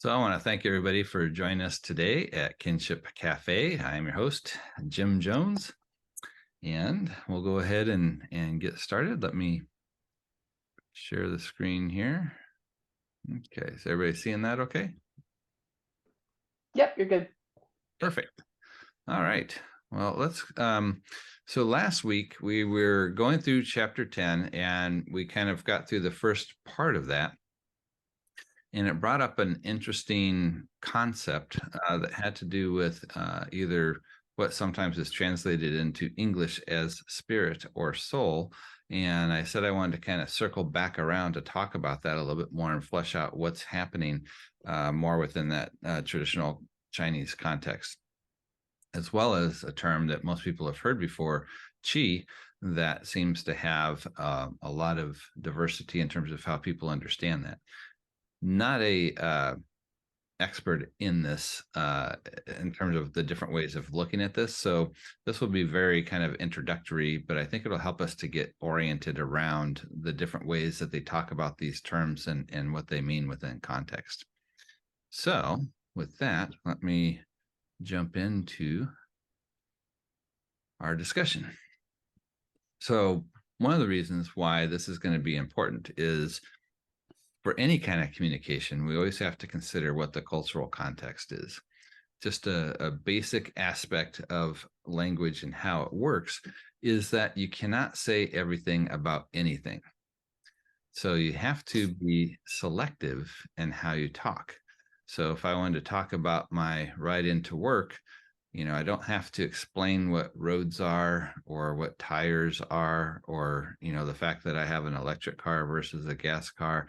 So I want to thank everybody for joining us today at Kinship Cafe. I am your host, Jim Jones, and we'll go ahead and get started. Let me share the screen here. Okay, is everybody seeing that okay? Yep, you're good. Perfect. All right. Well, so last week we were going through chapter 10 and we kind of got through the first part of that. And it brought up an interesting concept that had to do with either what sometimes is translated into English as spirit or soul. And I said I wanted to kind of circle back around to talk about that a little bit more and flesh out what's happening more within that traditional Chinese context, as well as a term that most people have heard before, qi, that seems to have a lot of diversity in terms of how people understand that. Not a expert in this in terms of the different ways of looking at this. So this will be very kind of introductory, but I think it'll help us to get oriented around the different ways that they talk about these terms and what they mean within context. So with that, let me jump into our discussion. So one of the reasons why this is going to be important is for any kind of communication, we always have to consider what the cultural context is. Just a basic aspect of language and how it works is that you cannot say everything about anything. So you have to be selective in how you talk. So if I wanted to talk about my ride into work, I don't have to explain what roads are or what tires are or, the fact that I have an electric car versus a gas car.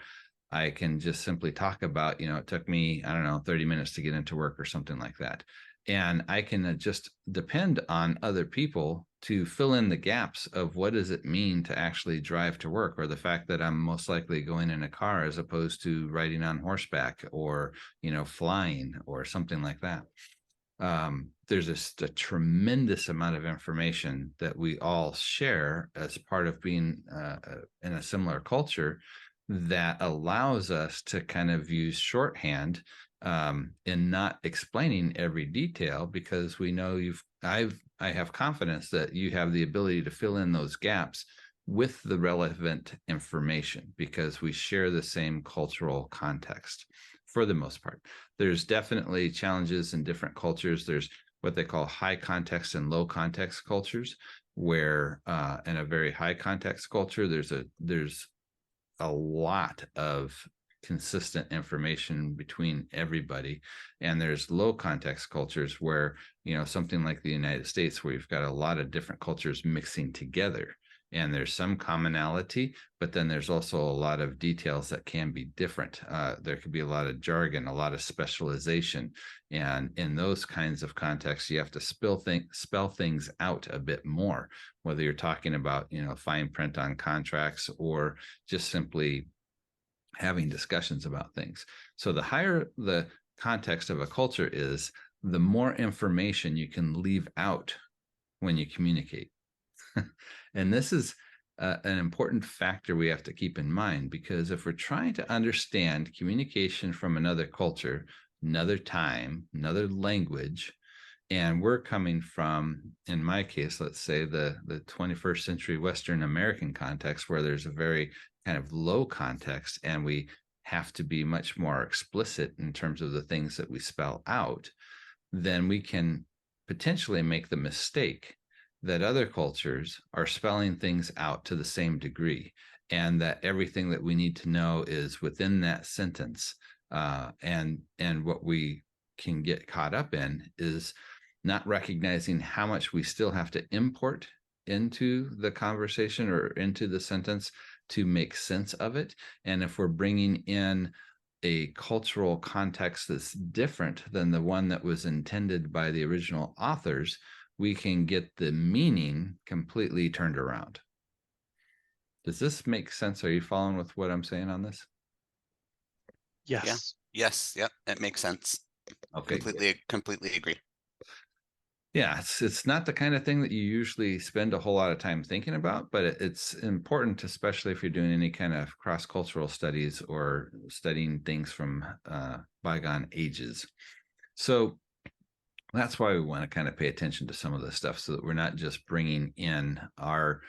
I can just simply talk about, it took me, I don't know, 30 minutes to get into work or something like that. And I can just depend on other people to fill in the gaps of what does it mean to actually drive to work, or the fact that I'm most likely going in a car as opposed to riding on horseback or, flying or something like that. There's just a tremendous amount of information that we all share as part of being in a similar culture that allows us to kind of use shorthand in not explaining every detail, because we know I have confidence that you have the ability to fill in those gaps with the relevant information because we share the same cultural context for the most part. There's definitely challenges in different cultures. There's what they call high context and low context cultures, where in a very high context culture, there's a lot of consistent information between everybody, and there's low context cultures where something like the United States, where you've got a lot of different cultures mixing together, and there's some commonality, but then there's also a lot of details that can be different. There could be a lot of jargon, a lot of specialization, and in those kinds of contexts, you have to spell things out a bit more, whether you're talking about fine print on contracts or just simply having discussions about things. So the higher the context of a culture is, the more information you can leave out when you communicate. And this is an important factor we have to keep in mind, because if we're trying to understand communication from another culture, another time, another language, and we're coming from, in my case, let's say the 21st century Western American context, where there's a very kind of low context and we have to be much more explicit in terms of the things that we spell out, then we can potentially make the mistake that other cultures are spelling things out to the same degree, and that everything that we need to know is within that sentence. And what we can get caught up in is not recognizing how much we still have to import into the conversation or into the sentence to make sense of it. And if we're bringing in a cultural context that's different than the one that was intended by the original authors, we can get the meaning completely turned around. Does this make sense? Are you following with what I'm saying on this? Yeah. Yes. Yes. Yep. It makes sense. Okay. Completely agree. Yeah, it's not the kind of thing that you usually spend a whole lot of time thinking about, but it's important, especially if you're doing any kind of cross-cultural studies or studying things from bygone ages. So that's why we want to kind of pay attention to some of this stuff, so that we're not just bringing in our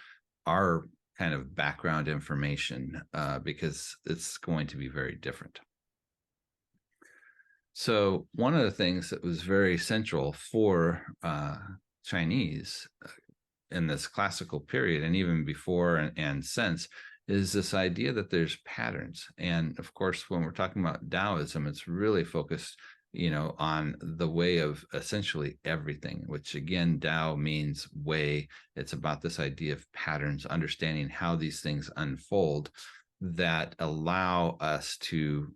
kind of background information, because it's going to be very different. So one of the things that was very central for Chinese in this classical period, and even before and since, is this idea that there's patterns. And of course, when we're talking about Taoism, it's really focused, on the way of essentially everything, which again, Tao means way. It's about this idea of patterns, understanding how these things unfold that allow us to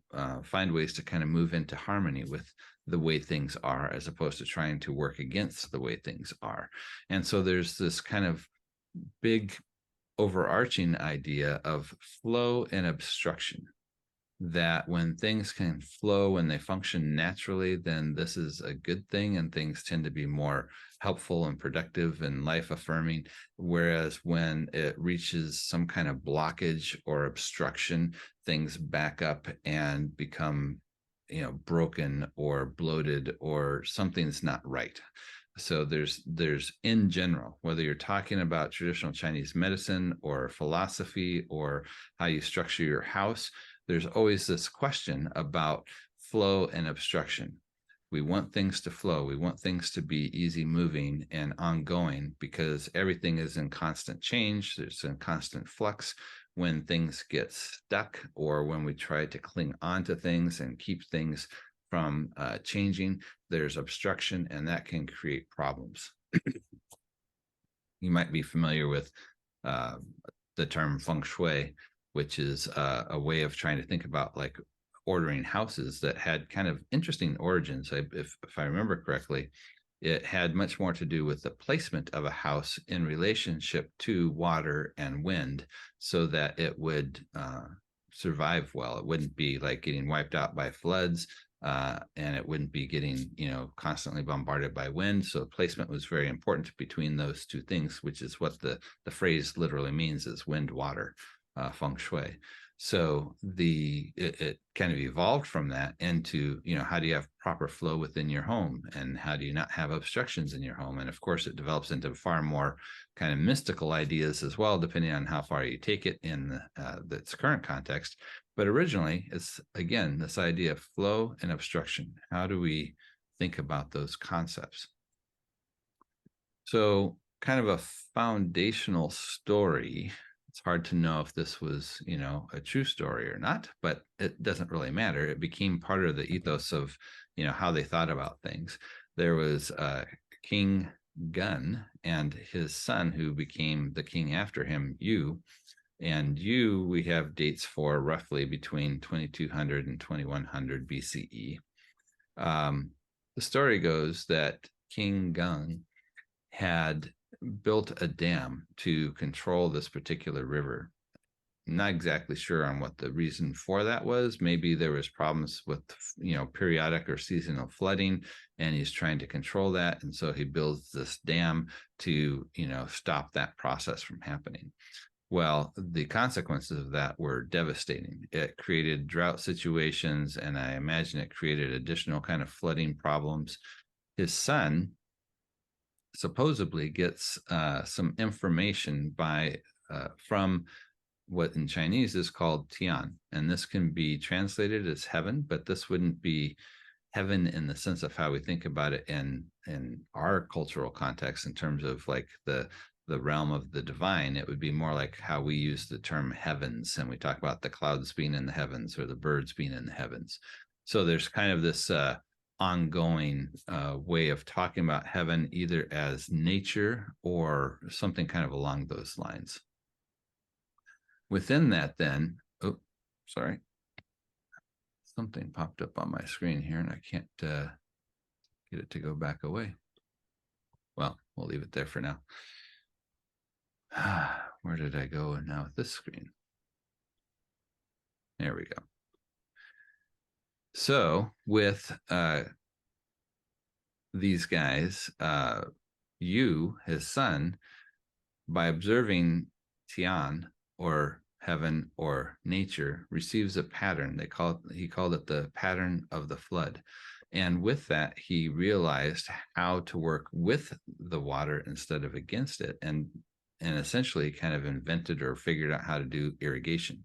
find ways to kind of move into harmony with the way things are, as opposed to trying to work against the way things are. And so there's this kind of big overarching idea of flow and obstruction, that when things can flow and they function naturally, then this is a good thing, and things tend to be more helpful and productive and life affirming. Whereas when it reaches some kind of blockage or obstruction, things back up and become, broken or bloated, or something's not right. So there's in general, whether you're talking about traditional Chinese medicine or philosophy or how you structure your house, there's always this question about flow and obstruction. We want things to flow. We want things to be easy moving and ongoing, because everything is in constant change. There's in constant flux. When things get stuck, or when we try to cling on to things and keep things from changing, there's obstruction, and that can create problems. You might be familiar with the term feng shui, which is a way of trying to think about like ordering houses that had kind of interesting origins. If I remember correctly, it had much more to do with the placement of a house in relationship to water and wind, so that it would survive well. It wouldn't be like getting wiped out by floods, and it wouldn't be getting, constantly bombarded by wind. So placement was very important between those two things, which is what the phrase literally means, is wind, water, feng shui. So it kind of evolved from that into, how do you have proper flow within your home, and how do you not have obstructions in your home? And of course, it develops into far more kind of mystical ideas as well, depending on how far you take it in its current context. But originally, it's again this idea of flow and obstruction. How do we think about those concepts? So, kind of a foundational story. It's hard to know if this was, a true story or not, but it doesn't really matter. It became part of the ethos of, how they thought about things. There was King Gun and his son, who became the king after him, Yu. And Yu, we have dates for roughly between 2200 and 2100 BCE. The story goes that King Gun had built a dam to control this particular river. Not exactly sure on what the reason for that was. Maybe there was problems with, periodic or seasonal flooding, and he's trying to control that. And so he builds this dam to, stop that process from happening. Well, the consequences of that were devastating. It created drought situations, and I imagine it created additional kind of flooding problems. His son supposedly gets some information from what in Chinese is called Tian, and this can be translated as heaven, but this wouldn't be heaven in the sense of how we think about it in our cultural context, in terms of like the realm of the divine. It would be more like how we use the term heavens, and we talk about the clouds being in the heavens or the birds being in the heavens. So there's kind of this ongoing way of talking about heaven, either as nature or something kind of along those lines. Within that, then, sorry, something popped up on my screen here, and I can't get it to go back away. Well, we'll leave it there for now. Where did I go now with this screen? There we go. So with these guys, his son, by observing Tian, or heaven or nature, receives a pattern. He called it the pattern of the flood. And with that, he realized how to work with the water instead of against it, and essentially kind of invented or figured out how to do irrigation,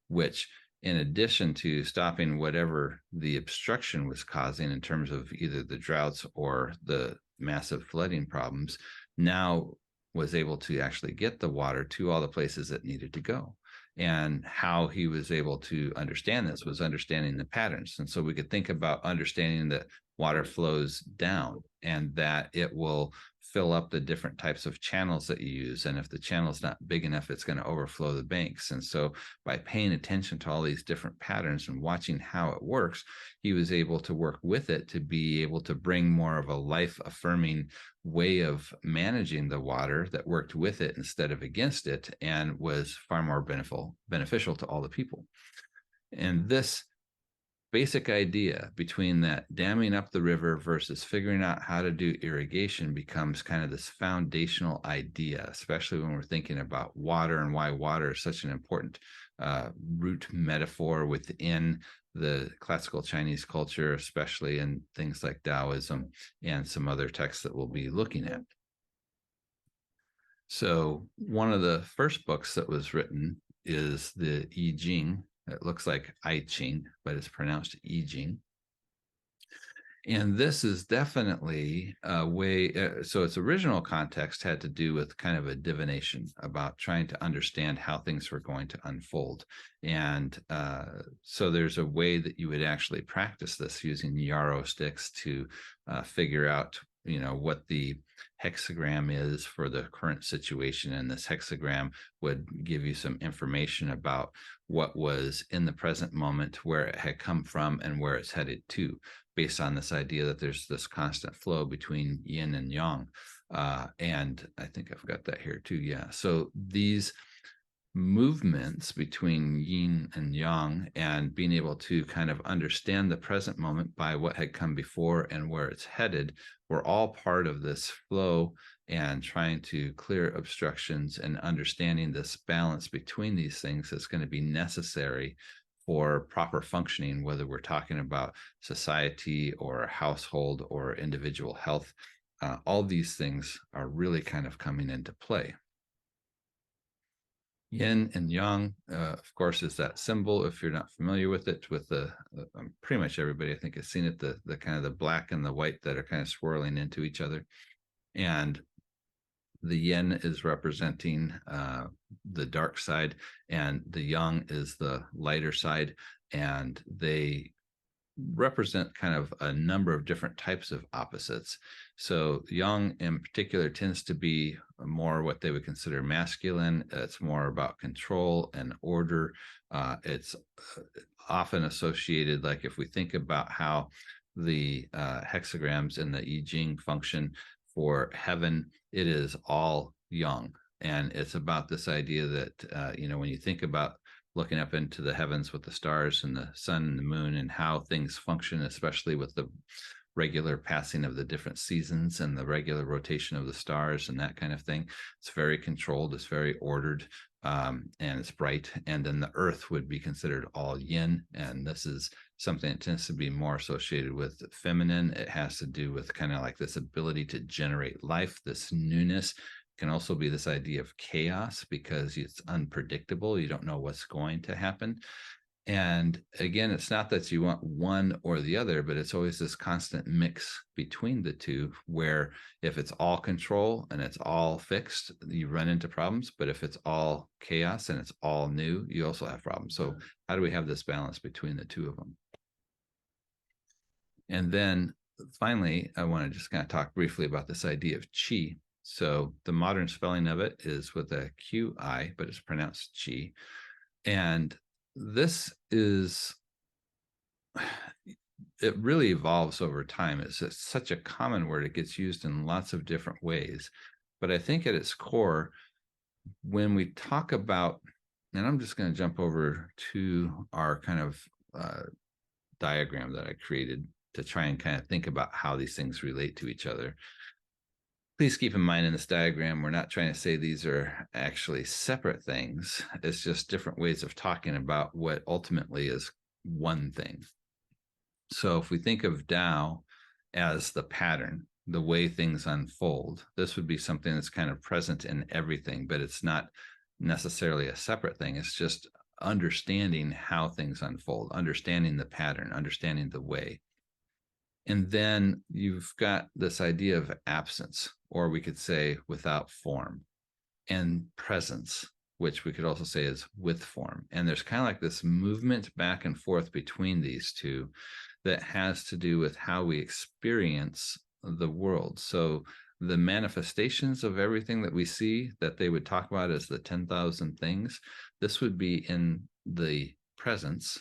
which, in addition to stopping whatever the obstruction was causing in terms of either the droughts or the massive flooding problems, now was able to actually get the water to all the places it needed to go. And how he was able to understand this was understanding the patterns. And so we could think about understanding that water flows down and that it will fill up the different types of channels that you use. And if the channel is not big enough, it's going to overflow the banks. And so by paying attention to all these different patterns and watching how it works, he was able to work with it to be able to bring more of a life affirming way of managing the water that worked with it instead of against it, and was far more beneficial to all the people. And this basic idea between that damming up the river versus figuring out how to do irrigation becomes kind of this foundational idea, especially when we're thinking about water and why water is such an important root metaphor within the classical Chinese culture, especially in things like Taoism and some other texts that we'll be looking at. So one of the first books that was written is the I Ching. It looks like I Ching, but it's pronounced I Ching. And this is definitely a way, so its original context had to do with kind of a divination about trying to understand how things were going to unfold. And so there's a way that you would actually practice this using yarrow sticks to figure out, what the hexagram is for the current situation. And this hexagram would give you some information about what was in the present moment, where it had come from, and where it's headed to, based on this idea that there's this constant flow between yin and yang. And I think I've got that here too. Yeah. So these movements between yin and yang, and being able to kind of understand the present moment by what had come before and where it's headed, were all part of this flow, and trying to clear obstructions and understanding this balance between these things that's going to be necessary for proper functioning, whether we're talking about society or household or individual health. All these things are really kind of coming into play. Yin and yang, of course, is that symbol. If you're not familiar with it, with the pretty much everybody, I think, has seen it, the kind of the black and the white that are kind of swirling into each other. And the yin is representing the dark side, and the yang is the lighter side, and they represent kind of a number of different types of opposites. So yang in particular tends to be more what they would consider masculine. It's more about control and order. It's often associated, like if we think about how the hexagrams in the I Ching function for heaven, it is all yang. And it's about this idea that, when you think about looking up into the heavens with the stars and the sun and the moon and how things function, especially with the regular passing of the different seasons and the regular rotation of the stars and that kind of thing, it's very controlled, it's very ordered, and it's bright. And then the earth would be considered all yin. And this is something that tends to be more associated with feminine. It has to do with kind of like this ability to generate life, this newness. Can also be this idea of chaos, because it's unpredictable. You don't know what's going to happen. And again, it's not that you want one or the other, but it's always this constant mix between the two, where if it's all control and it's all fixed, you run into problems. But if it's all chaos and it's all new, you also have problems. So how do we have this balance between the two of them? And then finally, I want to just kind of talk briefly about this idea of qi. So the modern spelling of it is with a QI, but it's pronounced chi. And this is, it really evolves over time. It's such a common word. It gets used in lots of different ways. But I think at its core, when we talk about, and I'm just going to jump over to our kind of diagram that I created to try and kind of think about how these things relate to each other. Please keep in mind in this diagram, we're not trying to say these are actually separate things. It's just different ways of talking about what ultimately is one thing. So if we think of Tao as the pattern, the way things unfold, this would be something that's kind of present in everything, but it's not necessarily a separate thing. It's just understanding how things unfold, understanding the pattern, understanding the way. And then you've got this idea of absence, or we could say without form, and presence, which we could also say is with form. And there's kind of like this movement back and forth between these two that has to do with how we experience the world. So the manifestations of everything that we see that they would talk about as the 10,000 things, this would be in the presence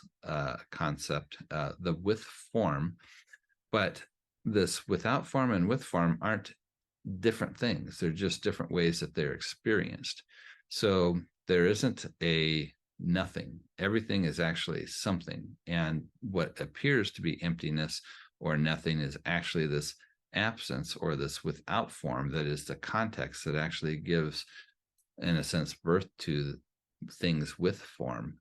concept, the with form. But this without form and with form aren't different things. They're just different ways that they're experienced. So there isn't a nothing. Everything is actually something. And what appears to be emptiness or nothing is actually this absence or this without form that is the context that actually gives, in a sense, birth to things with form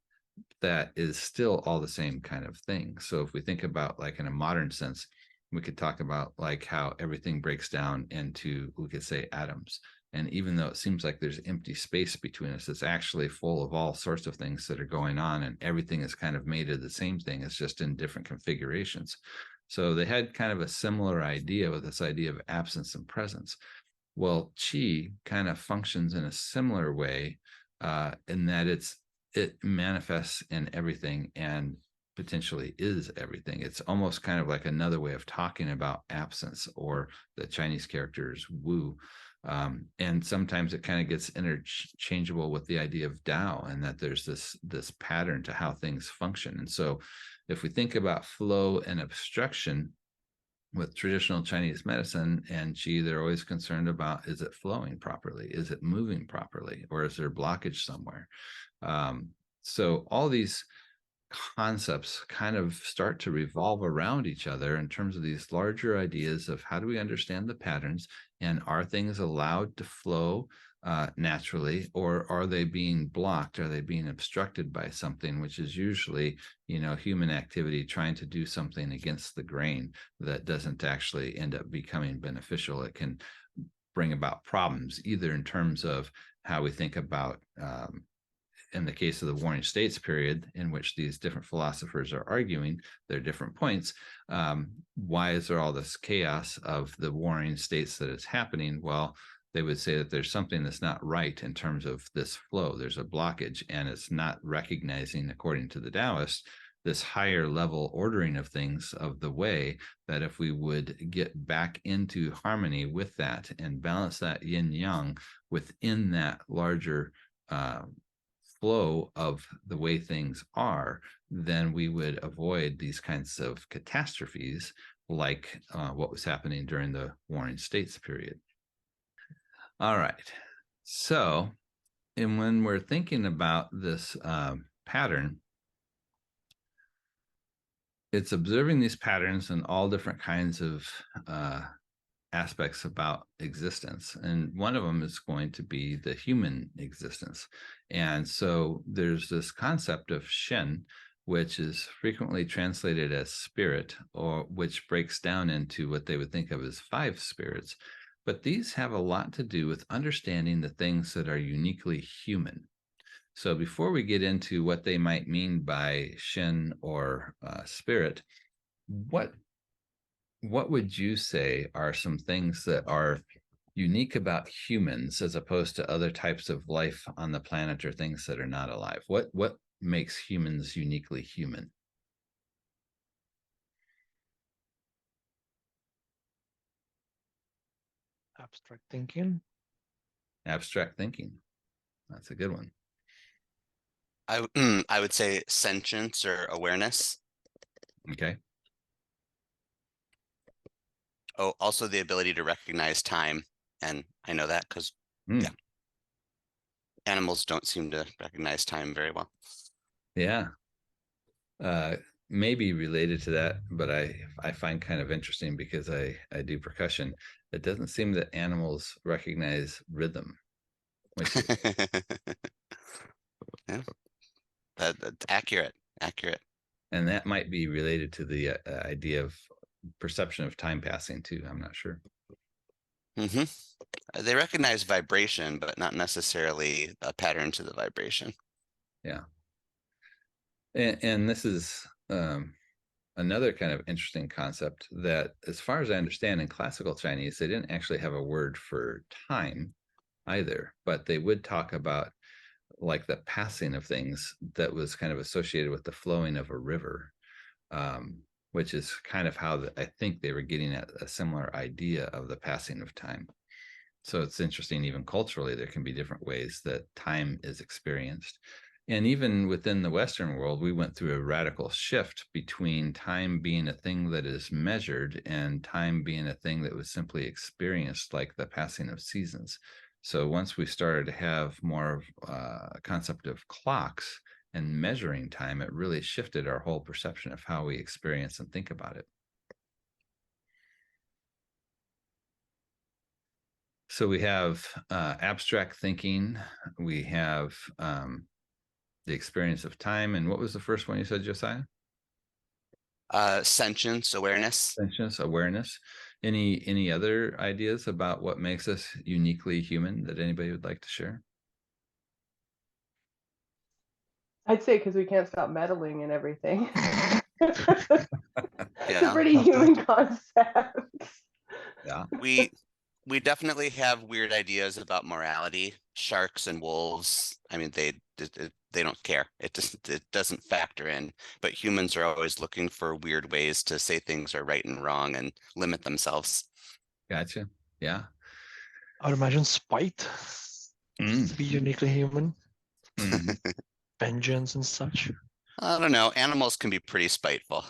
that is still all the same kind of thing. So if we think about, like, in a modern sense, we could talk about like how everything breaks down into, we could say, atoms. And even though it seems like there's empty space between us, it's actually full of all sorts of things that are going on, and everything is kind of made of the same thing. It's just in different configurations. So they had kind of a similar idea with this idea of absence and presence. Well, Qi kind of functions in a similar way, in that it manifests in everything and potentially is everything. It's almost kind of like another way of talking about absence, or the Chinese characters Wu. And sometimes it kind of gets interchangeable with the idea of Tao, and that there's this pattern to how things function. And so if we think about flow and obstruction with traditional Chinese medicine and Qi, they're always concerned about, is it flowing properly? Is it moving properly? Or is there blockage somewhere? So all these concepts kind of start to revolve around each other in terms of these larger ideas of how do we understand the patterns, and are things allowed to flow naturally, or are they being blocked? Are they being obstructed by something, which is usually, human activity trying to do something against the grain that doesn't actually end up becoming beneficial. It can bring about problems, either in terms of how we think about, in the case of the Warring States period, in which these different philosophers are arguing their different points, why is there all this chaos of the warring states that is happening? Well, they would say that there's something that's not right in terms of this flow. There's a blockage, and it's not recognizing, according to the Taoists, this higher level ordering of things of the way, that if we would get back into harmony with that and balance that yin yang within that larger flow of the way things are, then we would avoid these kinds of catastrophes like what was happening during the Warring States period. All right. So, and when we're thinking about this pattern, it's observing these patterns in all different kinds of aspects about existence. And one of them is going to be the human existence. And so there's this concept of Shen, which is frequently translated as spirit, or which breaks down into what they would think of as 5 spirits. But these have a lot to do with understanding the things that are uniquely human. So before we get into what they might mean by Shen or spirit, what would you say are some things that are unique about humans as opposed to other types of life on the planet, or things that are not alive? What makes humans uniquely human? Abstract thinking. Abstract thinking. That's a good one. I would say sentience or awareness. Okay. Oh, also the ability to recognize time. And I know that because, yeah, animals don't seem to recognize time very well. Yeah. may be related to that, but I find kind of interesting because I do percussion. It doesn't seem that animals recognize rhythm, which is, Yeah, that's accurate. Accurate. and that might be related to the idea of perception of time passing too. I'm not sure. Hmm. They recognize vibration, but not necessarily a pattern to the vibration. Yeah. And this is another kind of interesting concept that, as far as I understand, in classical Chinese, they didn't actually have a word for time either, but they would talk about like the passing of things that was kind of associated with the flowing of a river, which is kind of how I think they were getting at a similar idea of the passing of time. So it's interesting, even culturally, there can be different ways that time is experienced. And even within the Western world, we went through a radical shift between time being a thing that is measured and time being a thing that was simply experienced, like the passing of seasons. So once we started to have more of a concept of clocks and measuring time, it really shifted our whole perception of how we experience and think about it. So we have abstract thinking, we have the experience of time. And what was the first one you said, Josiah? Sentience, awareness. Conscious awareness. Any other ideas about what makes us uniquely human that anybody would like to share? I'd say because we can't stop meddling and everything. It's a Yeah. pretty human concept. Yeah. We definitely have weird ideas about morality. Sharks and wolves, I mean, they don't care. It doesn't factor in. But humans are always looking for weird ways to say things are right and wrong and limit themselves. Gotcha. Yeah. I would imagine spite Mm. to be uniquely human, Mm. vengeance and such. I don't know. Animals can be pretty spiteful.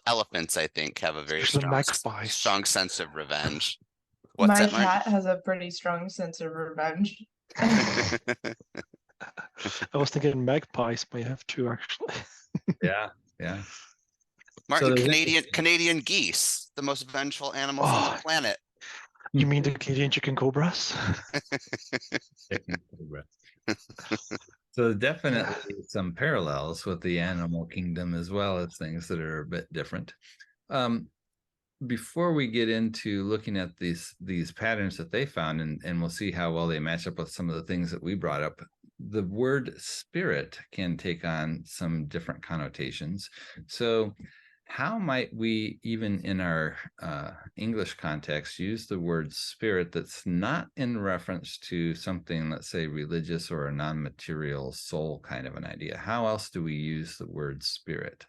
Elephants, I think, have a very Especially magpies. strong sense of revenge. What's My that, Mark? cat has a pretty strong sense of revenge. I was thinking magpies may have two actually. Yeah. Yeah. Martin, So Canadian geese, the most vengeful animals on the planet. You mean the Canadian chicken cobras? So definitely some parallels with the animal kingdom, as well as things that are a bit different. Before we get into looking at these patterns that they found, and we'll see how well they match up with some of the things that we brought up, the word spirit can take on some different connotations. So how might we, even in our English context, use the word spirit that's not in reference to something, let's say, religious or a non-material soul kind of an idea? How else do we use the word spirit?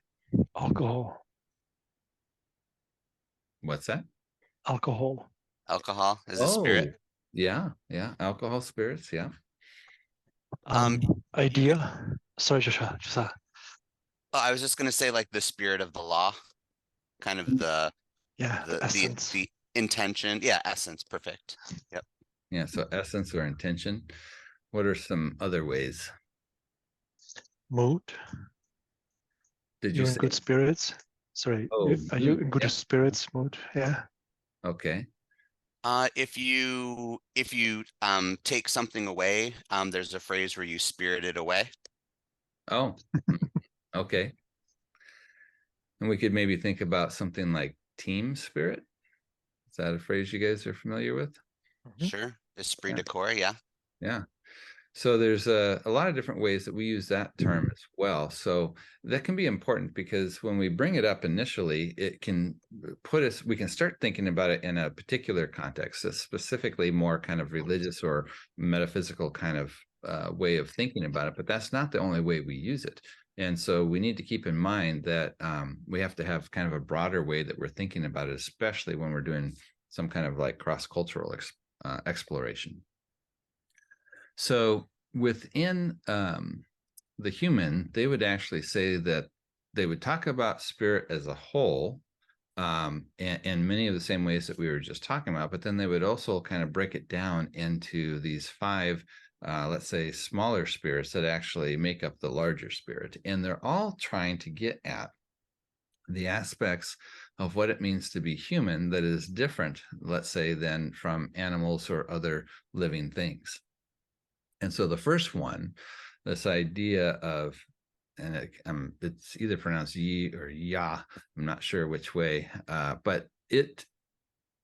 Alcohol. What's that? Alcohol. Alcohol is a spirit. Yeah. Alcohol, spirits. Yeah. Idea. Sorry, Joshua. Oh, I was just gonna say, like, the spirit of the law, kind of the essence. the intention. Yeah, essence. Perfect. Yep. Yeah. So essence or intention. What are some other ways? Mood. Did you You're in say? good spirits. Sorry. Oh, Are you mood, in good yeah. spirits? Mood. Yeah. Okay. If you take something away, there's a phrase where you spirit it away. Oh, okay. And we could maybe think about something like team spirit. Is that a phrase you guys are familiar with? Sure. Esprit Yeah. de corps, yeah. Yeah. So there's a lot of different ways that we use that term as well. So that can be important because when we bring it up initially, it can put us, we can start thinking about it in a particular context, a specifically more kind of religious or metaphysical kind of way of thinking about it. But that's not the only way we use it. And so we need to keep in mind that we have to have kind of a broader way that we're thinking about it, especially when we're doing some kind of like cross-cultural exploration. So within the human, they would actually say that they would talk about spirit as a whole, and many of the same ways that we were just talking about, but then they would also kind of break it down into these 5 let's say, smaller spirits that actually make up the larger spirit. And they're all trying to get at the aspects of what it means to be human that is different, let's say, than from animals or other living things. And so the first one, this idea of, and it's either pronounced yi or ya, I'm not sure which way, but it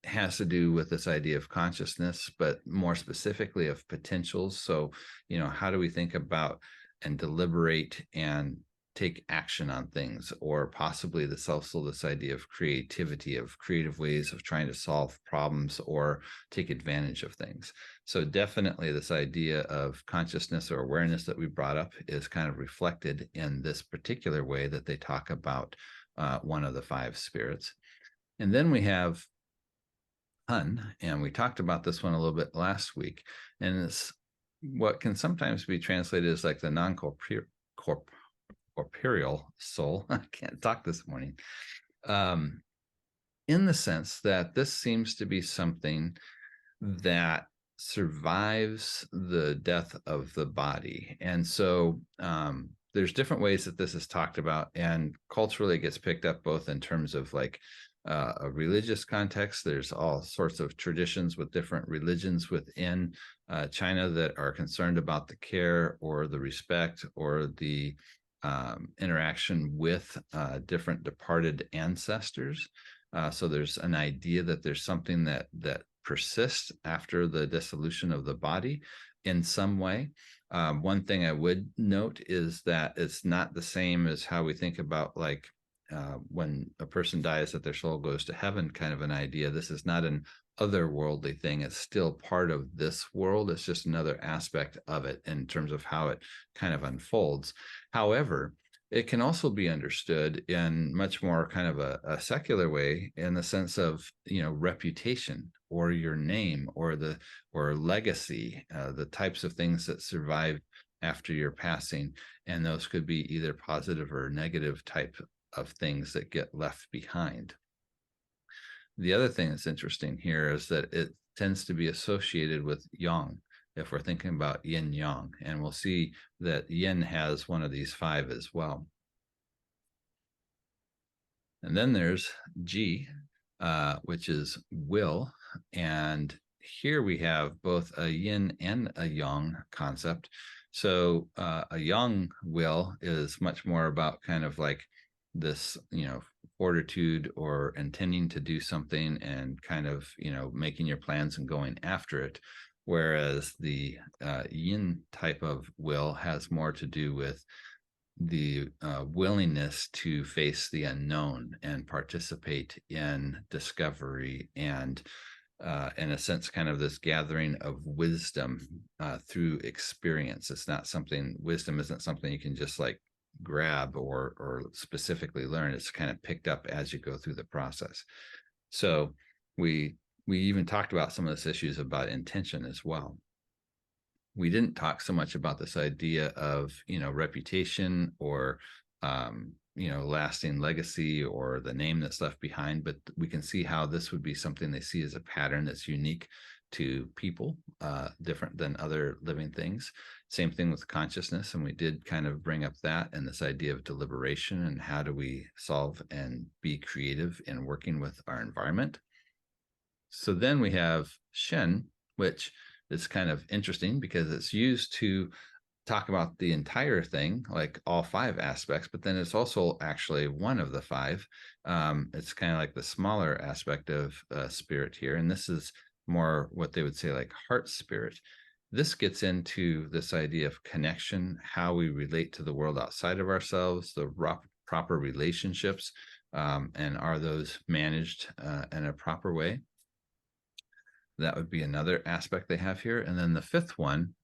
has to do with this idea of consciousness, but more specifically of potentials. So, how do we think about and deliberate and take action on things, or possibly this idea of creativity, of creative ways of trying to solve problems or take advantage of things. So definitely this idea of consciousness or awareness that we brought up is kind of reflected in this particular way that they talk about one of the 5 spirits. And then we have Hun, and we talked about this one a little bit last week, and it's what can sometimes be translated as like the non-corporeal soul. I can't talk this morning. In the sense that this seems to be something that survives the death of the body. And so there's different ways that this is talked about, and culturally it gets picked up both in terms of like a religious context. There's all sorts of traditions with different religions within China that are concerned about the care or the respect or the interaction with different departed ancestors. So there's an idea that there's something that persists after the dissolution of the body in some way. One thing I would note is that it's not the same as how we think about like when a person dies, that their soul goes to heaven kind of an idea. This is not an otherworldly thing. It's still part of this world. It's just another aspect of it in terms of how it kind of unfolds. However, it can also be understood in much more kind of a secular way, in the sense of, reputation or your name or legacy, the types of things that survive after your passing. And those could be either positive or negative type of things that get left behind. The other thing that's interesting here is that it tends to be associated with yang, if we're thinking about yin yang, and we'll see that yin has one of these 5 as well. And then there's ji, which is will, and here we have both a yin and a yang concept. So a yang will is much more about kind of like this, fortitude or intending to do something and kind of, making your plans and going after it. Whereas the yin type of will has more to do with the willingness to face the unknown and participate in discovery and in a sense, kind of this gathering of wisdom through experience. It's not something, wisdom isn't something you can just like grab or specifically learn. It's kind of picked up as you go through the process. So we even talked about some of these issues about intention as well. We didn't talk so much about this idea of, reputation or, lasting legacy or the name that's left behind, but we can see how this would be something they see as a pattern that's unique to people, different than other living things. Same thing with consciousness. And we did kind of bring up that and this idea of deliberation and how do we solve and be creative in working with our environment. So then we have Shen, which is kind of interesting because it's used to talk about the entire thing, like all 5 aspects, but then it's also actually one of the 5. It's kind of like the smaller aspect of spirit here. And this is more what they would say like heart spirit. This gets into this idea of connection, how we relate to the world outside of ourselves, the proper relationships, and are those managed in a proper way? That would be another aspect they have here. And then the 5th one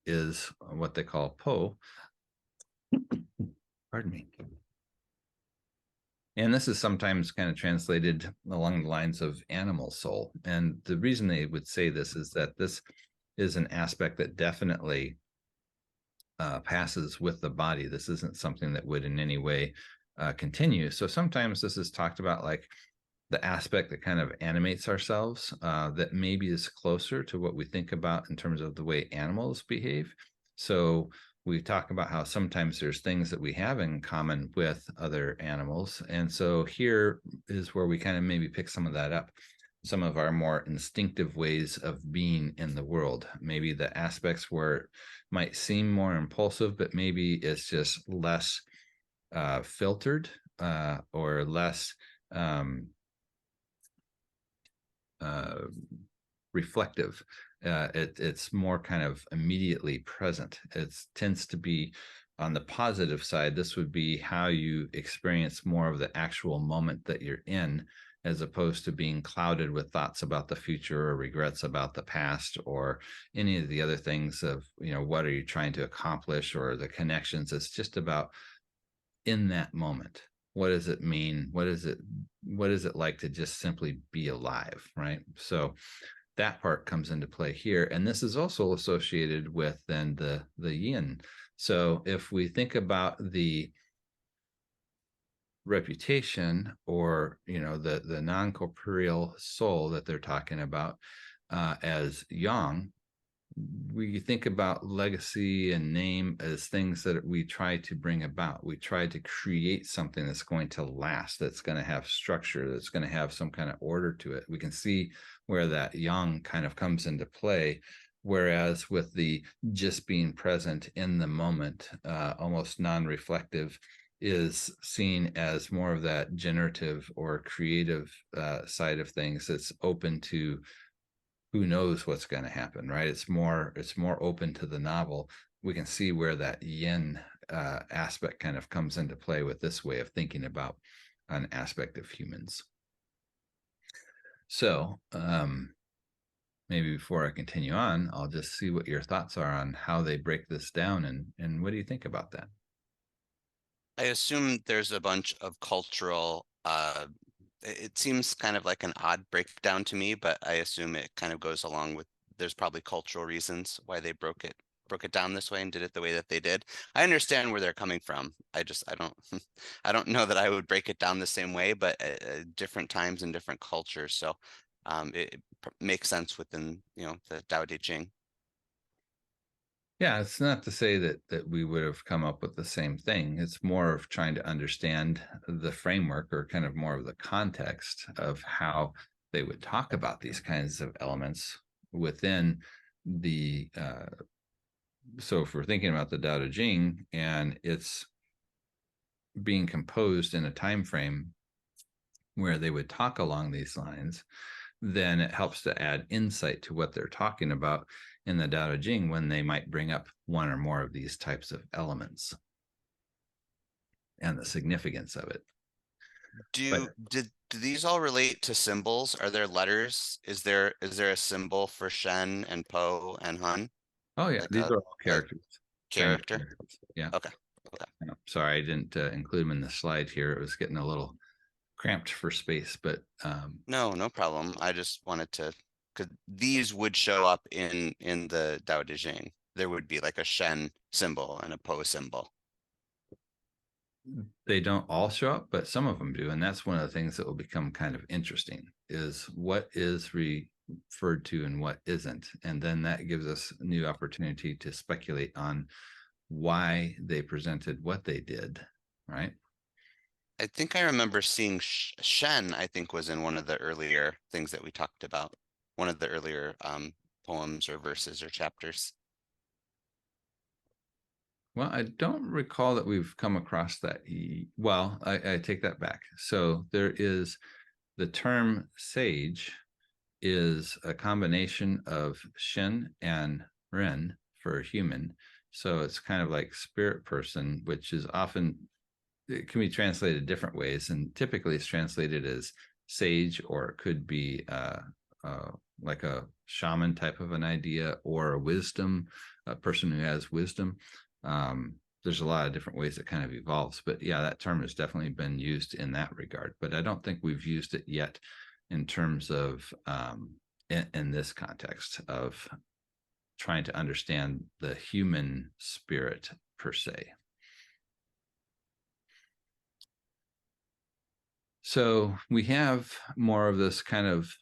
is what they call Po. Pardon me. And this is sometimes kind of translated along the lines of animal soul. And the reason they would say this is that this is an aspect that definitely passes with the body. This isn't something that would in any way continue. So sometimes this is talked about like the aspect that kind of animates ourselves, that maybe is closer to what we think about in terms of the way animals behave. So we talk about how sometimes there's things that we have in common with other animals. And so here is where we kind of maybe pick some of that up, some of our more instinctive ways of being in the world. Maybe the aspects where it might seem more impulsive, but maybe it's just less filtered, or less reflective. It's more kind of immediately present. It tends to be on the positive side. This would be how you experience more of the actual moment that you're in, as opposed to being clouded with thoughts about the future or regrets about the past or any of the other things of, what are you trying to accomplish or the connections. It's just about in that moment. What does it mean? What is it like to just simply be alive, right? So that part comes into play here. And this is also associated with then the yin. So if we think about the reputation, or the non-corporeal soul that they're talking about as yang, we think about legacy and name as things that we try to bring about. We try to create something that's going to last, that's going to have structure, that's going to have some kind of order to it. We can see where that yang kind of comes into play. Whereas with the just being present in the moment, almost non-reflective, is seen as more of that generative or creative side of things that's open to who knows what's going to happen, right? It's more open to the novel. We can see where that yin aspect kind of comes into play with this way of thinking about an aspect of humans. So maybe before I continue on, I'll just see what your thoughts are on how they break this down, and what do you think about that? I assume there's a bunch of cultural, it seems kind of like an odd breakdown to me, but I assume it kind of goes along with, there's probably cultural reasons why they broke it down this way and did it the way that they did. I understand where they're coming from. I don't I don't know that I would break it down the same way, but different times and different cultures. So it makes sense within, the Tao Te Ching. Yeah, it's not to say that we would have come up with the same thing. It's more of trying to understand the framework, or kind of more of the context of how they would talk about these kinds of elements within the so if we're thinking about the Daodejing and it's being composed in a time frame where they would talk along these lines, then it helps to add insight to what they're talking about in the Daodejing when they might bring up one or more of these types of elements and the significance of it. Do these all relate to symbols? Are there letters? Is there a symbol for Shen and Po and Hun? Oh yeah, Like these a are all characters. Chinese character? characters. Yeah. Okay. Okay. Yeah. Sorry, I didn't include them in the slide here. It was getting a little cramped for space, but No problem. I just wanted to, because these would show up in the Tao Te Ching. There would be like a Shen symbol and a Po symbol. they don't all show up, but some of them do. And that's one of the things that will become kind of interesting, is what is referred to and what isn't. And then that gives us a new opportunity to speculate on why they presented what they did, right? I think I remember seeing Shen, I think, was in one of the earlier things that we talked about. One of the earlier poems or verses or chapters. Well, I don't recall that we've come across that. Well, I take that back. So there is the term sage is a combination of Shen and Ren for human. So it's kind of like spirit person, which is often, it can be translated different ways. And typically it's translated as sage, or it could be like a shaman type of an idea, or a person who has wisdom. There's a lot of different ways it kind of evolves, but yeah, that term has definitely been used in that regard, but I don't think we've used it yet in terms of in this context of trying to understand the human spirit per se. So we have more of this kind of,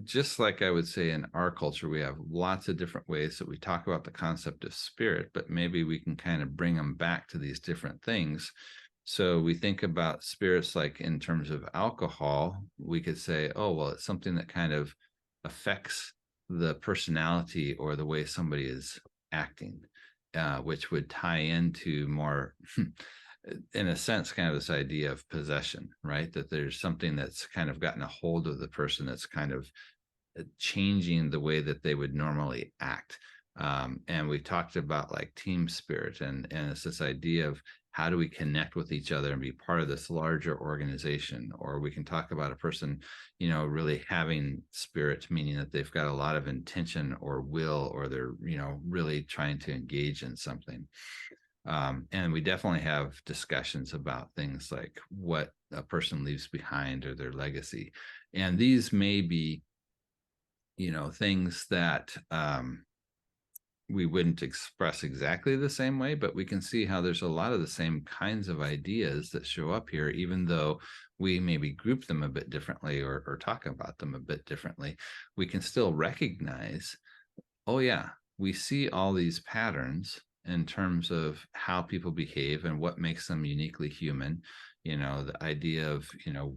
just like I would say in our culture, we have lots of different ways that we talk about the concept of spirit, but maybe we can kind of bring them back to these different things. So we think about spirits like in terms of alcohol, we could say, oh, well, it's something that kind of affects the personality or the way somebody is acting, which would tie into more, in a sense, kind of this idea of possession, right? That there's something that's kind of gotten a hold of the person that's kind of changing the way that they would normally act. And we talked about like team spirit, and it's this idea of how do we connect with each other and be part of this larger organization. Or we can talk about a person, you know, really having spirit, meaning that they've got a lot of intention or will, or they're, you know, really trying to engage in something. And we definitely have discussions about things like what a person leaves behind or their legacy. And these may be, you know, things that we wouldn't express exactly the same way, but we can see how there's a lot of the same kinds of ideas that show up here, even though we maybe group them a bit differently or talk about them a bit differently. We can still recognize, oh yeah, we see all these patterns in terms of how people behave and what makes them uniquely human. You know, the idea of, you know,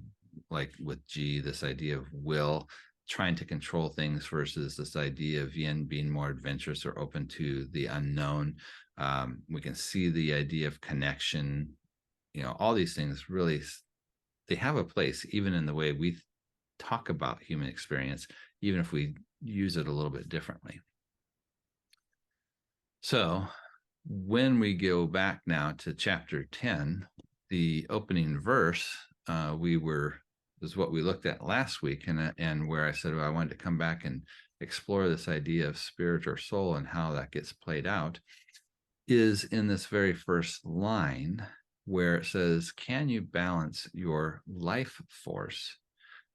like with G, this idea of will, trying to control things, versus this idea of Yin being more adventurous or open to the unknown. We can see the idea of connection. You know, all these things really, they have a place even in the way we talk about human experience, even if we use it a little bit differently. So when we go back now to chapter 10, the opening verse, is what we looked at last week, and where I said, well, I wanted to come back and explore this idea of spirit or soul and how that gets played out, is in this very first line where it says, can you balance your life force?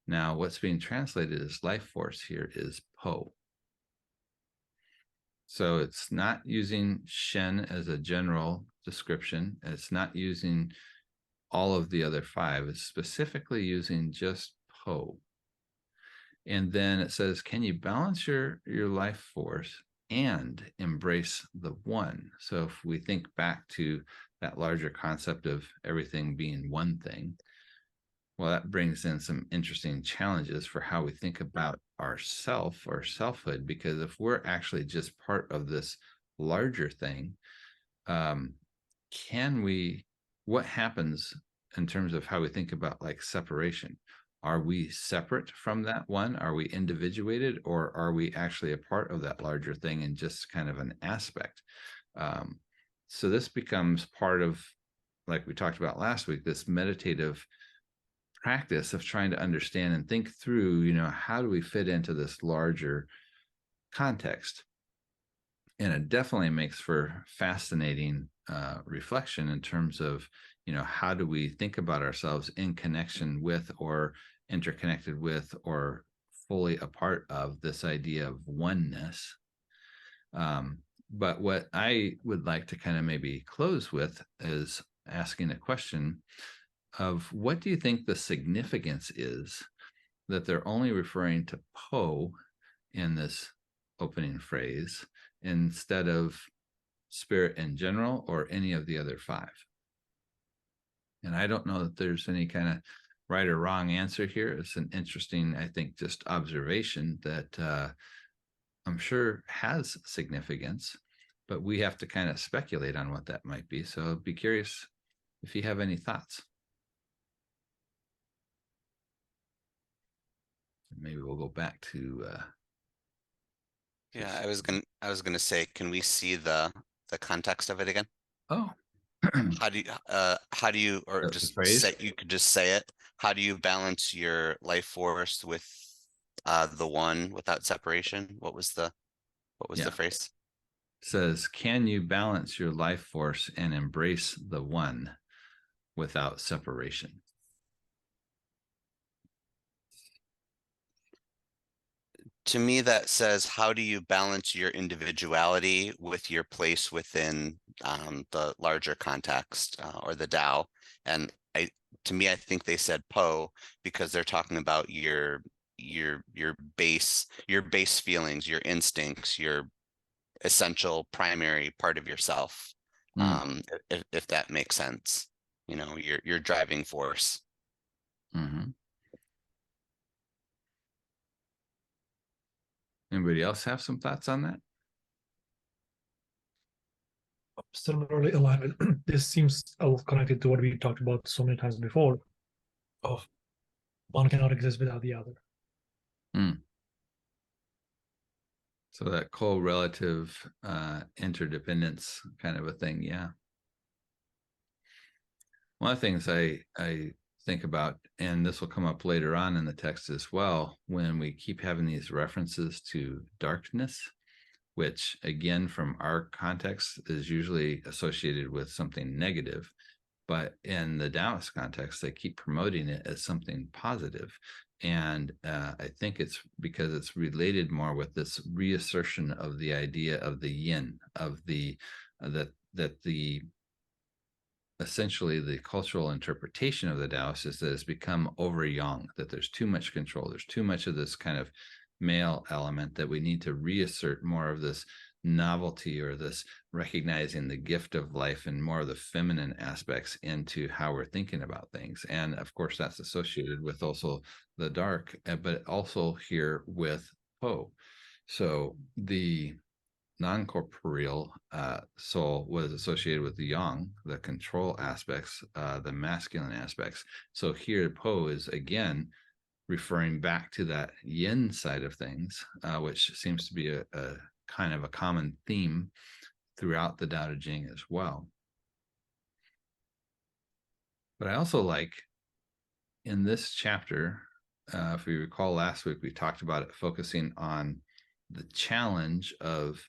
Now, what's being translated as life force here is Po. So it's not using Shen as a general description. It's not using all of the other five. It's specifically using just Po. And then it says, can you balance your life force and embrace the one? So if we think back to that larger concept of everything being one thing, well, that brings in some interesting challenges for how we think about ourself or selfhood, because if we're actually just part of this larger thing, what happens in terms of how we think about like separation? Are we separate from that one? Are we individuated, or are we actually a part of that larger thing and just kind of an aspect? So this becomes part of, like we talked about last week, this meditative practice of trying to understand and think through, you know, how do we fit into this larger context? And it definitely makes for fascinating reflection in terms of, you know, how do we think about ourselves in connection with, or interconnected with, or fully a part of this idea of oneness. But what I would like to kind of maybe close with is asking a question of, what do you think the significance is that they're only referring to Po in this opening phrase instead of spirit in general or any of the other five? And I don't know that there's any kind of right or wrong answer here. It's an interesting, I think, just observation that I'm sure has significance, but we have to kind of speculate on what that might be. So I'd be curious if you have any thoughts. Maybe we'll go back to Yeah, I was gonna say, can we see the context of it again? oh How do you, or the just phrase? say, you could just say it. How do you balance your life force with the one without separation? What was the phrase? Says, can you balance your life force and embrace the one without separation? To me, that says, how do you balance your individuality with your place within the larger context, or the Tao? And to me, I think they said Po because they're talking about your base feelings, your instincts, your essential primary part of yourself. If that makes sense, you know, your driving force. Anybody else have some thoughts on that? Similarly aligned. This seems a little connected to what we talked about so many times before, of one cannot exist without the other. So that correlative interdependence kind of a thing, yeah. One of the things I think about, and this will come up later on in the text as well, when we keep having these references to darkness, which again, from our context, is usually associated with something negative. But in the Taoist context, they keep promoting it as something positive. And I think it's because it's related more with this reassertion of the idea of the yin, of the essentially the cultural interpretation of the Taoist is that it's become over yang, that there's too much control, there's too much of this kind of male element, that we need to reassert more of this novelty or this recognizing the gift of life and more of the feminine aspects into how we're thinking about things. And of course, that's associated with also the dark, but also here with Po. So the non-corporeal soul was associated with the yang, the control aspects, the masculine aspects. So here Po is again referring back to that yin side of things, which seems to be a kind of a common theme throughout the Daodejing as well. But I also like in this chapter, if we recall last week, we talked about it focusing on the challenge of,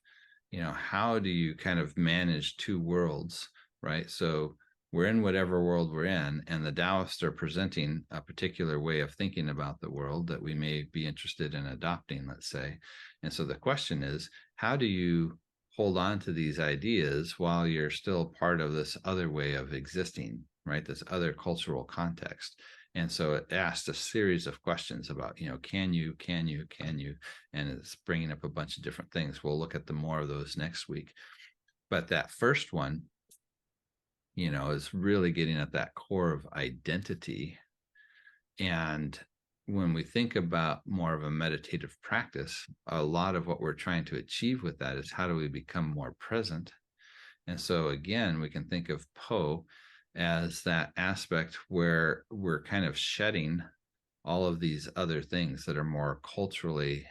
you know, how do you kind of manage two worlds, right? So we're in whatever world we're in, and the Taoists are presenting a particular way of thinking about the world that we may be interested in adopting, let's say. And so the question is, how do you hold on to these ideas while you're still part of this other way of existing, right? This other cultural context. And so it asked a series of questions about, you know, can you, and it's bringing up a bunch of different things. We'll look at the more of those next week. But that first one, you know, is really getting at that core of identity. And when we think about more of a meditative practice, a lot of what we're trying to achieve with that is how do we become more present? And so again, we can think of Po as that aspect where we're kind of shedding all of these other things that are more culturally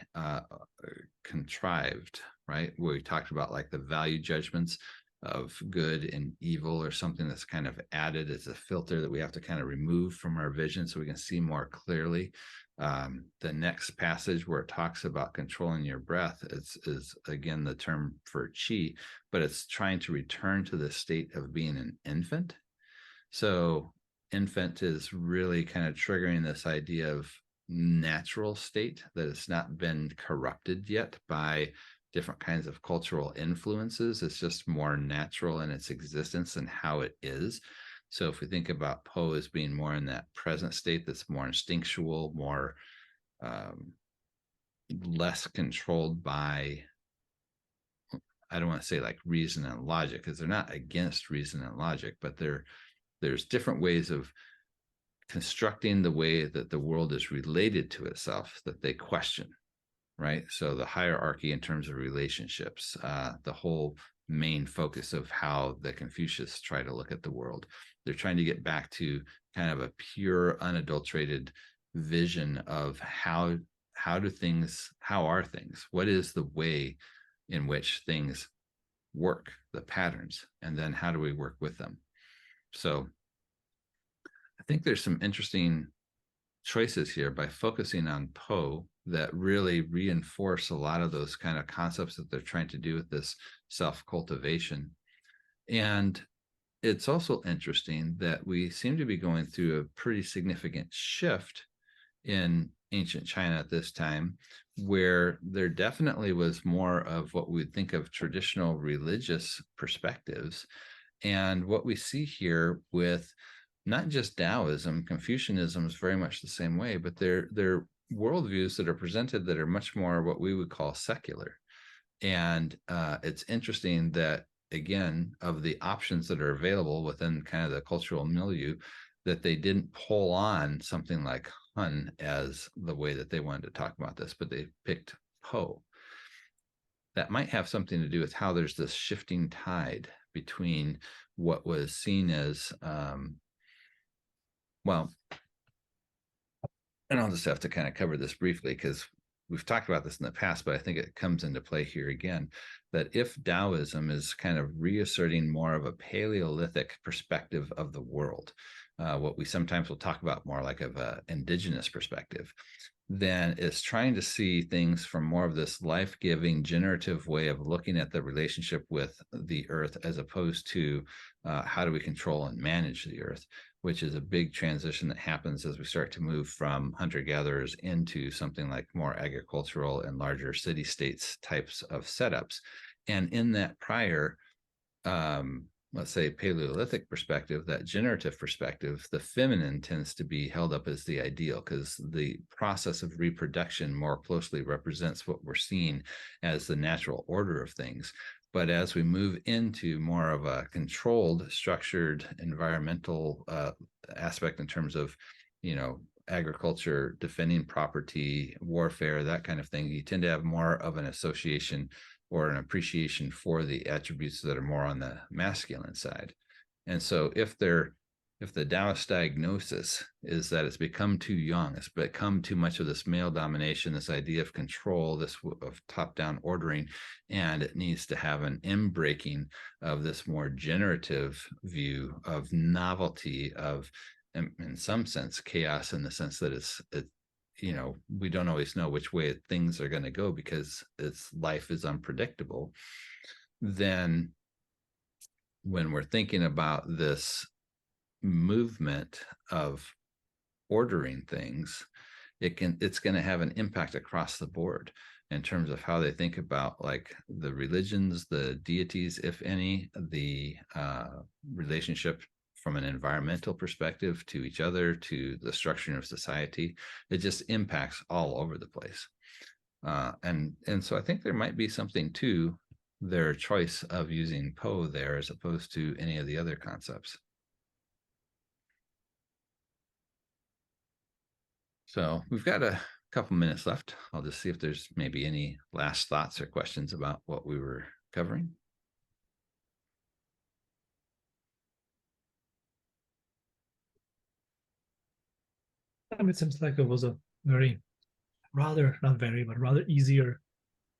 contrived, right? Where we talked about like the value judgments of good and evil, or something that's kind of added as a filter that we have to kind of remove from our vision so we can see more clearly. The next passage where it talks about controlling your breath is again the term for chi, but it's trying to return to the state of being an infant. So infant is really kind of triggering this idea of natural state, that it's not been corrupted yet by different kinds of cultural influences. It's just more natural in its existence and how it is. So if we think about Po as being more in that present state, that's more instinctual, more less controlled by, I don't want to say like reason and logic, because they're not against reason and logic, but there's different ways of constructing the way that the world is related to itself that they question, right? So the hierarchy in terms of relationships, the whole main focus of how the Confucius try to look at the world. They're trying to get back to kind of a pure, unadulterated vision of how are things? What is the way in which things work, the patterns, and then how do we work with them? So I think there's some interesting choices here by focusing on Po that really reinforce a lot of those kind of concepts that they're trying to do with this self-cultivation. And it's also interesting that we seem to be going through a pretty significant shift in ancient China at this time, where there definitely was more of what we think of traditional religious perspectives. And what we see here with not just Taoism, Confucianism is very much the same way, but they're worldviews that are presented that are much more what we would call secular. And it's interesting that, again, of the options that are available within kind of the cultural milieu, that they didn't pull on something like Hun as the way that they wanted to talk about this, but they picked Po. That might have something to do with how there's this shifting tide between what was seen as, well, and I'll just have to kind of cover this briefly because we've talked about this in the past, but I think it comes into play here again, that if Taoism is kind of reasserting more of a Paleolithic perspective of the world, what we sometimes will talk about more like of an indigenous perspective, then it's trying to see things from more of this life-giving, generative way of looking at the relationship with the earth, as opposed to how do we control and manage the earth, which is a big transition that happens as we start to move from hunter-gatherers into something like more agricultural and larger city-states types of setups. And in that prior, let's say, Paleolithic perspective, that generative perspective, the feminine tends to be held up as the ideal because the process of reproduction more closely represents what we're seeing as the natural order of things. But as we move into more of a controlled, structured environmental aspect in terms of, agriculture, defending property, warfare, that kind of thing, you tend to have more of an association or an appreciation for the attributes that are more on the masculine side. And so if the Taoist diagnosis is that it's become too young, it's become too much of this male domination, this idea of control, this of top-down ordering, and it needs to have an inbreaking of this more generative view of novelty, of, in some sense, chaos, in the sense that it's we don't always know which way things are going to go because life is unpredictable. Then when we're thinking about this movement of ordering things, it's going to have an impact across the board in terms of how they think about like the religions, the deities, if any, the relationship from an environmental perspective to each other, to the structuring of society. It just impacts all over the place. And so I think there might be something to their choice of using Po there as opposed to any of the other concepts. So we've got a couple minutes left. I'll just see if there's maybe any last thoughts or questions about what we were covering. It seems like it was a rather easier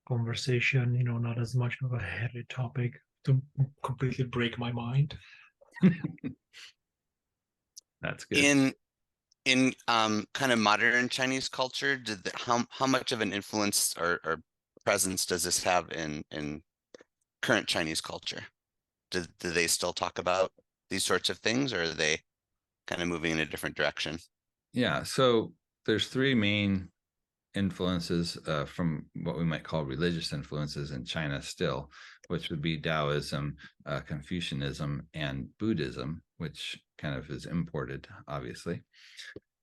conversation, not as much of a heavy topic to completely break my mind. That's good. In kind of modern Chinese culture, how much of an influence or presence does this have in current Chinese culture? Do they still talk about these sorts of things, or are they kind of moving in a different direction? Yeah, so there's three main influences from what we might call religious influences in China still, which would be Taoism, Confucianism, and Buddhism, which kind of is imported, obviously.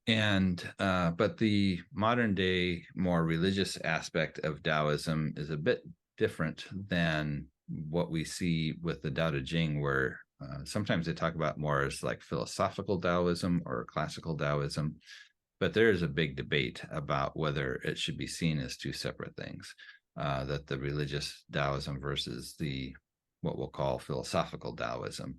And but the modern day, more religious aspect of Taoism is a bit different than what we see with the Daodejing, where sometimes they talk about more as like philosophical Taoism or classical Taoism. But there is a big debate about whether it should be seen as two separate things, that the religious Taoism versus what we'll call philosophical Taoism.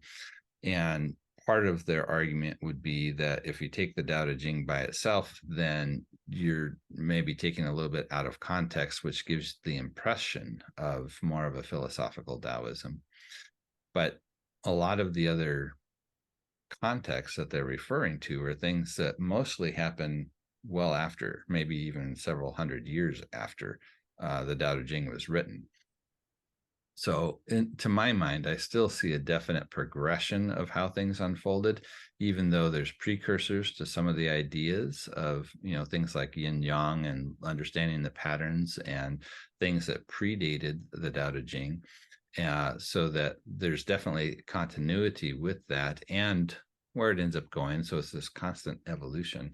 And part of their argument would be that if you take the Tao Te Ching by itself, then you're maybe taking a little bit out of context, which gives the impression of more of a philosophical Taoism. But a lot of the other contexts that they're referring to are things that mostly happen well after, maybe even several hundred years after the Tao Te Ching was written. So to my mind, I still see a definite progression of how things unfolded, even though there's precursors to some of the ideas of, things like yin yang and understanding the patterns and things that predated the Tao Te Ching. So that there's definitely continuity with that, and where it ends up going. So it's this constant evolution.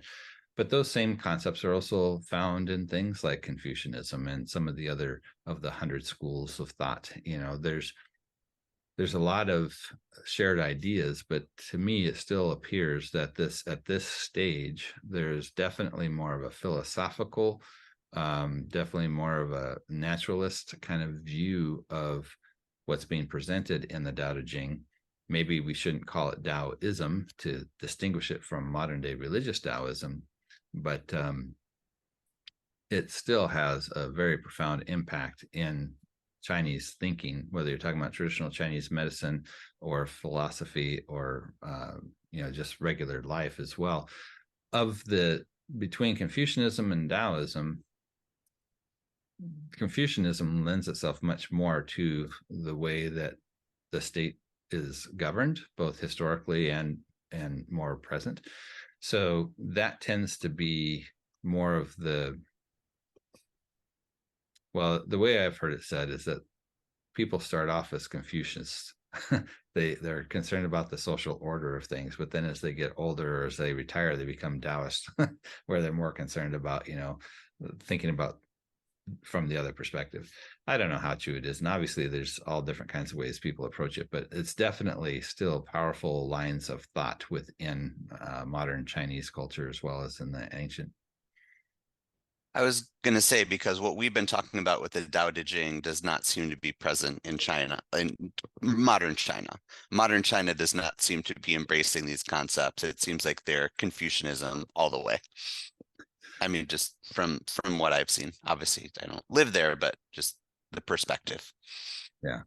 But those same concepts are also found in things like Confucianism and some of the other of the 100 schools of thought. You know, there's a lot of shared ideas, but to me, it still appears that at this stage, there's definitely more of a philosophical, definitely more of a naturalist kind of view of what's being presented in the Daodejing. Maybe we shouldn't call it Taoism to distinguish it from modern day religious Taoism, but it still has a very profound impact in Chinese thinking, whether you're talking about traditional Chinese medicine or philosophy or just regular life as well. Between Confucianism and Taoism, Confucianism lends itself much more to the way that the state is governed, both historically and more present. So that tends to be more of the way I've heard it said is that people start off as Confucianists. They're concerned about the social order of things, but then as they get older or as they retire, they become Taoist, where they're more concerned about, thinking about from the other perspective. I don't know how true it is. And obviously there's all different kinds of ways people approach it, but it's definitely still powerful lines of thought within modern Chinese culture, as well as in the ancient. I was going to say, because what we've been talking about with the Daodejing does not seem to be present in China, in modern China. Modern China does not seem to be embracing these concepts. It seems like they're Confucianism all the way. I mean, just from what I've seen. Obviously, I don't live there, but just the perspective. Yeah.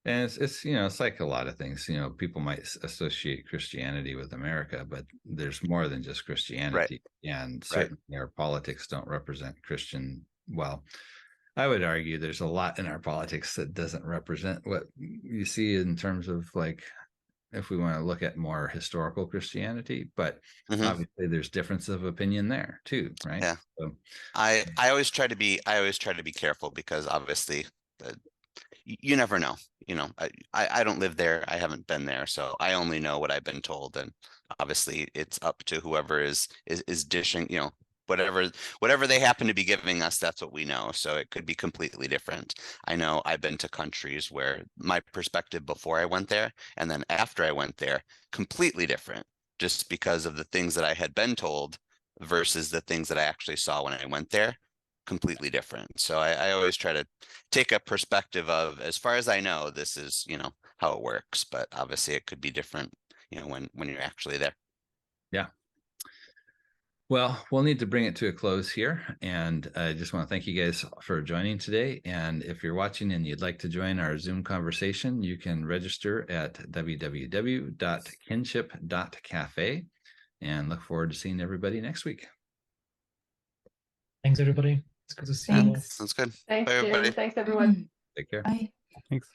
And it's like a lot of things, people might associate Christianity with America, but there's more than just Christianity. Right. And certainly our politics don't represent Christian. Well, I would argue there's a lot in our politics that doesn't represent what you see in terms of, like, if we want to look at more historical Christianity, but obviously there's difference of opinion there too, right? Yeah. So, I always try to be careful, because obviously you never know. I don't live there. I haven't been there, so I only know what I've been told. And obviously it's up to whoever is dishing, whatever they happen to be giving us, that's what we know. So it could be completely different. I know I've been to countries where my perspective before I went there and then after I went there, completely different, just because of the things that I had been told versus the things that I actually saw when I went there. Completely different. So I always try to take a perspective of, as far as I know, this is, how it works, but obviously it could be different, when you're actually there. Yeah. Well, we'll need to bring it to a close here. And I just want to thank you guys for joining today. And if you're watching and you'd like to join our Zoom conversation, you can register at www.kinship.cafe, and look forward to seeing everybody next week. Thanks, everybody. It's good to see you all. Sounds good. Thanks, Bye, everybody. Jim. Thanks, everyone. Take care. Bye. Thanks.